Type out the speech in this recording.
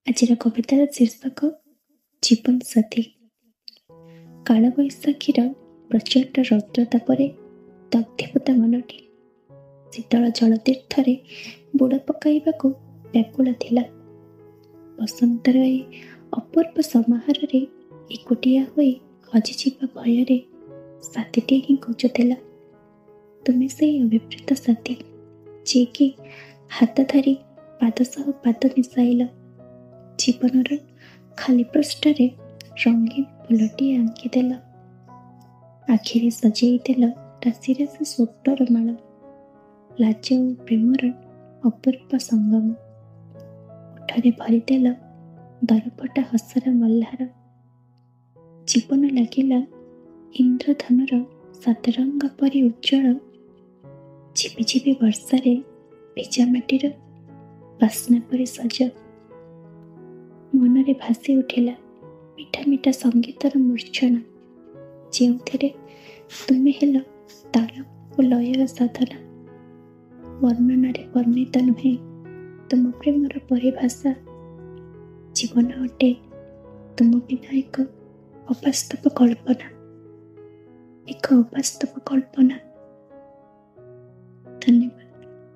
ଆଜିର କବିତାର ଶୀର୍ଷକ ଜୀବନ ସାଥୀ। କାଳବୈଶାଖୀର ପ୍ରଚଣ୍ଡ ରୌଦ୍ରତାପରେ ଦଗ୍ଧୀଭୂତ ମନଟି ଶୀତଳ ଜଳତୀର୍ଥରେ ବୁଡ଼ ପକାଇବାକୁ ବ୍ୟାକୁଳ ଥିଲା। ବସନ୍ତର ଏ ଅପୂର୍ବ ସମାହାରରେ ଏକୁଟିଆ ହୋଇ ହଜିଯିବା ଭୟରେ ସାଥୀଟିଏ ହିଁ ଖୋଜୁଥିଲା। ତୁମେ ସେଇ ଅଭିପ୍ରେତ ସାଥୀ, ଯିଏକି ହାତ ଧରି ପାଦ ସହ ପାଦ ମିଶାଇଲ, ଜୀବନର ଖାଲି ପୃଷ୍ଠରେ ରଙ୍ଗୀନ ଫୁଲଟିଏ ଆଙ୍କିଦେଲ, ଆଖିରେ ସଜେଇଦେଲ ରାଶି ରାଶି ସ୍ୱପ୍ନର ମାଳ, ଲାଜ ଓ ପ୍ରେମର ଅପୂର୍ବ ସଙ୍ଗମ, ଓଠରେ ଭରିଦେଲ ଦରପଟା ହସର ମଲ୍ହାର। ଜୀବନ ଲାଗିଲା ଇନ୍ଦ୍ରଧନୁର ସାତରଙ୍ଗ ପରି ଉଜ୍ଜ୍ୱଳ, ଝିପି ଝିପି ବର୍ଷାରେ ଭିଜା ମାଟିର ବାସ୍ନା ପରି ସଜ। ମନରେ ଭାସି ଉଠିଲା ମିଠା ମିଠା ସଙ୍ଗୀତର ମୂର୍ଚ୍ଛନା, ଯେଉଁଥିରେ ତୁମେ ହେଲ ତାଳ ଓ ଲୟର ସାଧନ। ବର୍ଣ୍ଣନାରେ ବର୍ଣ୍ଣିତ ନୁହେଁ ତୁମ ପ୍ରେମର ପରିଭାଷା। ଜୀବନ ଅଟେ ତୁମ ବିନା ଏକ ଅବାସ୍ତବ କଳ୍ପନା, ଏକ ଅବାସ୍ତବ କଳ୍ପନା। ଧନ୍ୟବାଦ।